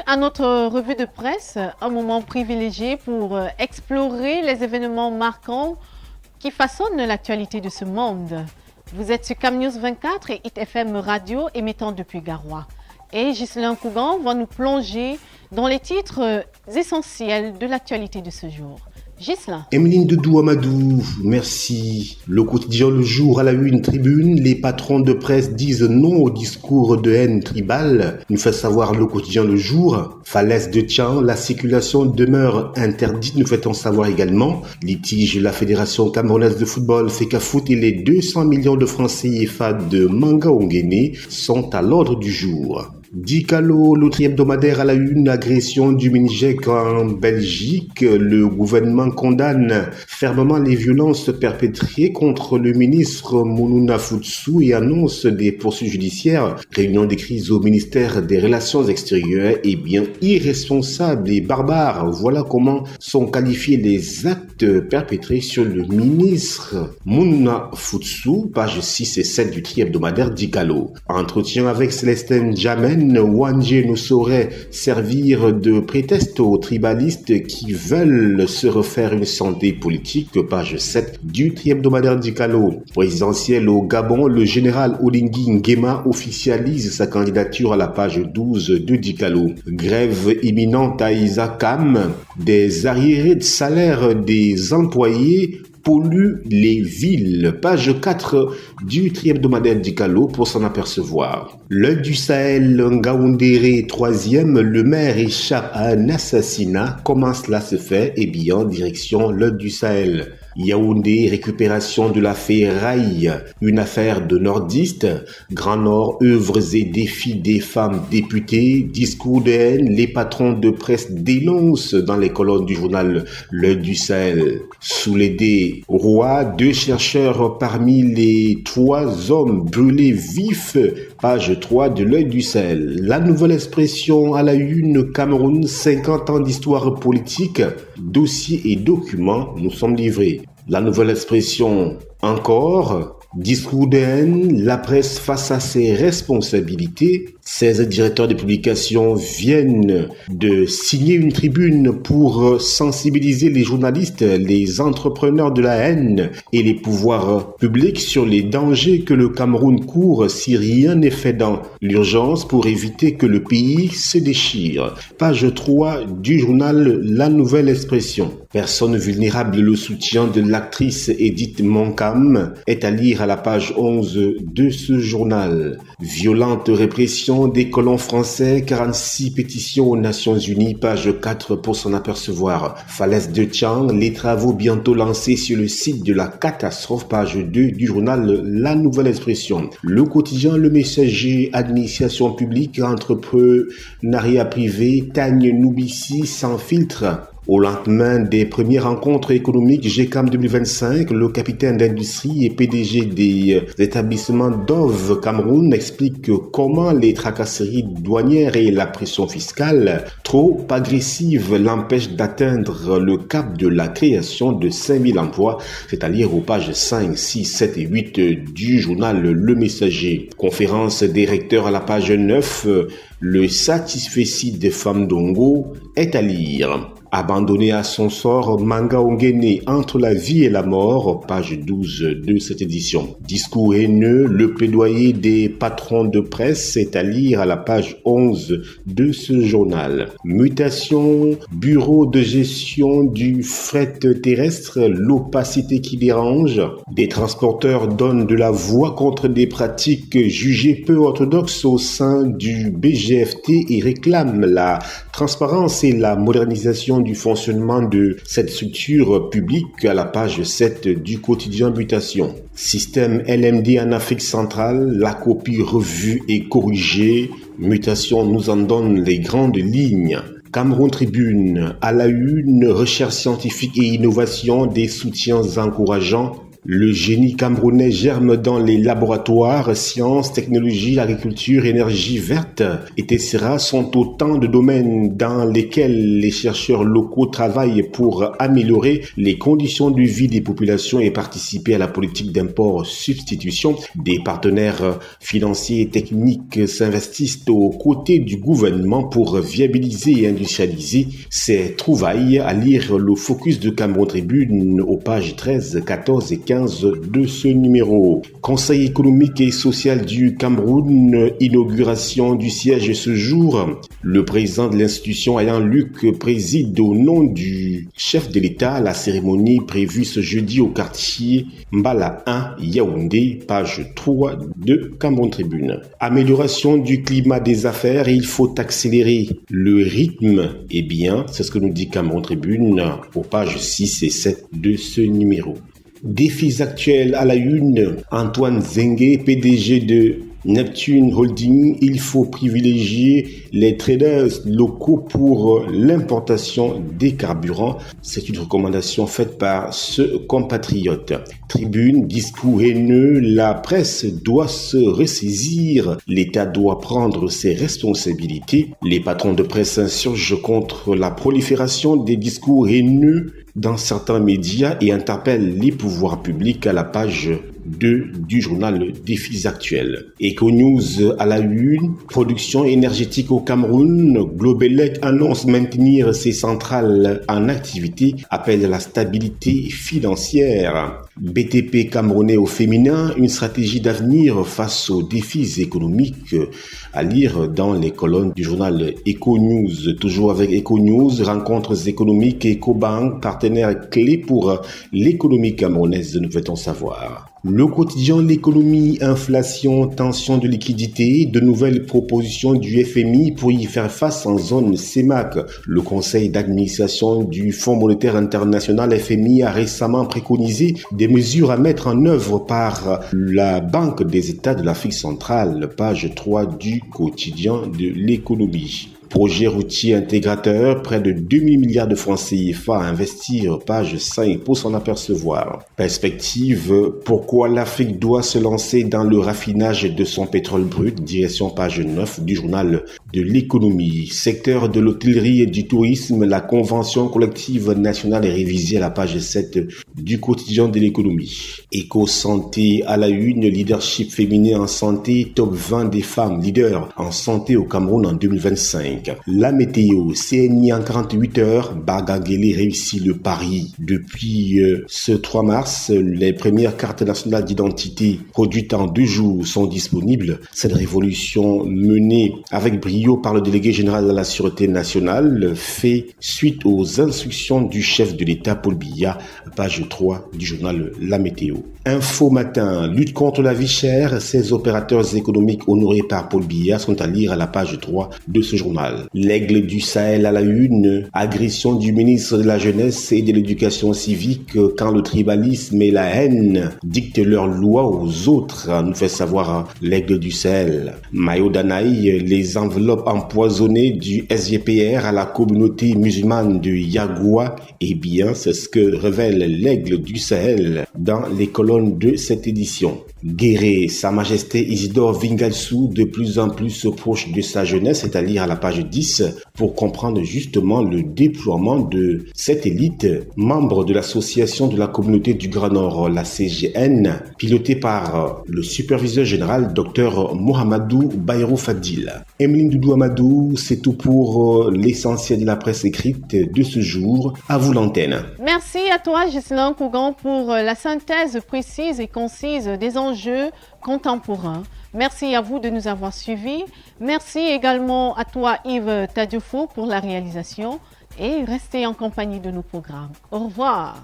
à notre revue de presse, un moment privilégié pour explorer les événements marquants qui façonnent l'actualité de ce monde. Vous êtes sur Cam News 24 et Hit FM Radio émettant depuis Garoua. Et Ghislain Cougan va nous plonger dans les titres essentiels de l'actualité de ce jour. Ghislain. Emeline Dedou Amadou, merci. Le quotidien Le Jour à la une tribune, les patrons de presse disent non au discours de haine tribale, nous fait savoir le quotidien Le Jour. Falaise de Tian, la circulation demeure interdite, nous fait-on savoir également. Litige, la Fédération camerounaise de football FECAFOOT et les 200 millions de francs CFA de Manga Ongene sont à l'ordre du jour. Dicalo, l'autre hebdomadaire à la une, agression du Minijec en Belgique. Le gouvernement condamne fermement les violences perpétrées contre le ministre Mounouna Foutsou et annonce des poursuites judiciaires. Réunion des crises au ministère des Relations extérieures est bien irresponsable et barbare. Voilà comment sont qualifiés les actes perpétrés sur le ministre Mounouna Foutsou, pages 6 et 7 du tri-hebdomadaire Dicalo. Entretien avec Célestine Jamen. Wanje nous saurait servir de prétexte aux tribalistes qui veulent se refaire une santé politique, page 7 du tri-hebdomadaire Dicalo. Présidentiel au Gabon, le général Oligui Nguema officialise sa candidature à la page 12 de Dicalo. Grève imminente à Isakam, des arriérés de salaire des employés pollue les villes. Page 4 du tri-hebdomadaire Dicalo pour s'en apercevoir. L'œil du Sahel, Ngaoundéré, 3e, le maire échappe à un assassinat. Comment cela se fait? Eh bien, direction l'œil du Sahel. Yaoundé, récupération de la ferraille, une affaire de nordistes. Grand Nord, œuvres et défis des femmes députées, discours de haine, les patrons de presse dénoncent dans les colonnes du journal L'Œil du Sahel. Sous les dés, Roi, 2 chercheurs parmi les 3 hommes brûlés vifs. Page 3 de L'Œil du Sahel. La nouvelle expression à la une, Cameroun, 50 ans d'histoire politique, dossiers et documents nous sommes livrés. La nouvelle expression encore, discours de haine, la presse face à ses responsabilités. 16 directeurs de publication viennent de signer une tribune pour sensibiliser les journalistes, les entrepreneurs de la haine et les pouvoirs publics sur les dangers que le Cameroun court si rien n'est fait dans l'urgence pour éviter que le pays se déchire. Page 3 du journal La Nouvelle Expression. Personne vulnérable, le soutien de l'actrice Edith Moncam est à lire à la page 11 de ce journal. Violente répression des colons français, 46 pétitions aux Nations Unies, page 4 pour s'en apercevoir. Falaise de Tian, les travaux bientôt lancés sur le site de la catastrophe, page 2 du journal La Nouvelle Expression. Le quotidien Le Messager, administration publique, entrepreneuriat privé, Tagne Noubissi sans filtre. Au lendemain des premières rencontres économiques GECAM 2025, le capitaine d'industrie et PDG des établissements Dove Cameroun explique comment les tracasseries douanières et la pression fiscale trop agressive l'empêchent d'atteindre le cap de la création de 5000 emplois, c'est-à-dire aux pages 5, 6, 7 et 8 du journal Le Messager. Conférence des recteurs à la page 9, le satisfecit des femmes d'Ongo est à lire. Abandonné à son sort, Manga Ongene entre la vie et la mort, page 12 de cette édition. Discours haineux, le plaidoyer des patrons de presse est à lire à la page 11 de ce journal. Mutation, bureau de gestion du fret terrestre, l'opacité qui dérange. Des transporteurs donnent de la voix contre des pratiques jugées peu orthodoxes au sein du BGFT et réclament la transparence et la modernisation du fonctionnement de cette structure publique à la page 7 du quotidien Mutation. Système LMD en Afrique centrale, la copie revue et corrigée. Mutation nous en donne les grandes lignes. Cameroun Tribune, à la une, recherche scientifique et innovation, des soutiens encourageants. Le génie camerounais germe dans les laboratoires, sciences, technologies, agriculture, énergie verte et Tessera sont autant de domaines dans lesquels les chercheurs locaux travaillent pour améliorer les conditions de vie des populations et participer à la politique d'import-substitution. Des partenaires financiers et techniques s'investissent aux côtés du gouvernement pour viabiliser et industrialiser ces trouvailles. À lire le focus de Cameroun Tribune aux pages 13, 14 et 15 de ce numéro. Conseil économique et social du Cameroun, inauguration du siège ce jour. Le président de l'institution, Ayan Luc, préside au nom du chef de l'État la cérémonie prévue ce jeudi au quartier Mbala 1, Yaoundé, page 3 de Cameroun Tribune. Amélioration du climat des affaires, il faut accélérer le rythme. Eh bien, c'est ce que nous dit Cameroun Tribune aux pages 6 et 7 de ce numéro. Défis actuels à la une, Antoine Zengue, PDG de Neptune Holding, il faut privilégier les traders locaux pour l'importation des carburants. C'est une recommandation faite par ce compatriote. Tribune, discours haineux, la presse doit se ressaisir, l'État doit prendre ses responsabilités. Les patrons de presse s'insurgent contre la prolifération des discours haineux dans certains médias et interpellent les pouvoirs publics à la page 2 du journal Défis actuels. Econews à la une, production énergétique au Cameroun, Globelec annonce maintenir ses centrales en activité, appelle à la stabilité financière. BTP camerounais au féminin, une stratégie d'avenir face aux défis économiques, à lire dans les colonnes du journal Econews. Toujours avec Econews, rencontres économiques et Ecobank, partenaire clé pour l'économie camerounaise, nous veut-on savoir. Le quotidien, l'économie, inflation, tension de liquidité, de nouvelles propositions du FMI pour y faire face en zone CEMAC. Le conseil d'administration du Fonds monétaire international FMI a récemment préconisé des mesures à mettre en œuvre par la Banque des États de l'Afrique centrale, page 3 du quotidien de l'économie. Projet routier intégrateur, près de 2000 milliards de francs CFA à investir, page 5 pour s'en apercevoir. Perspective, pourquoi l'Afrique doit se lancer dans le raffinage de son pétrole brut, direction page 9 du journal de l'économie. Secteur de l'hôtellerie et du tourisme, la convention collective nationale est révisée à la page 7 du quotidien de l'économie. Éco-santé à la une, leadership féminin en santé, top 20 des femmes leaders en santé au Cameroun en 2025. La météo, CNI en 48 heures, Bagagele réussit le pari. Depuis ce 3 mars, les premières cartes nationales d'identité produites en 2 jours sont disponibles. Cette révolution menée avec brio par le délégué général de la Sûreté nationale fait suite aux instructions du chef de l'État Paul Biya, page 3 du journal La Météo. Info matin, lutte contre la vie chère, ces opérateurs économiques honorés par Paul Biya sont à lire à la page 3 de ce journal. L'aigle du Sahel à la une, agression du ministre de la Jeunesse et de l'Éducation civique quand le tribalisme et la haine dictent leurs lois aux autres, nous fait savoir l'aigle du Sahel. Mayo Danaï, les enveloppes empoisonnées du SGPR à la communauté musulmane de Yagoua, eh bien c'est ce que révèle l'aigle du Sahel dans les colonnes de cette édition. Guéré, Sa Majesté Isidore Vingalsou, de plus en plus proche de sa jeunesse, est à lire à la page 10 pour comprendre justement le déploiement de cette élite, membre de l'association de la communauté du Grand Nord, la CGN, pilotée par le superviseur général Dr Mohamedou Bayrou Fadil. Emeline Doudou Amadou, c'est tout pour l'essentiel de la presse écrite de ce jour. À vous l'antenne. Merci à toi, Ghislain Cougan, pour la synthèse précise et concise des enjeux contemporains. Merci à vous de nous avoir suivis. Merci également à toi, Yves Tadioufou, pour la réalisation. Et restez en compagnie de nos programmes. Au revoir.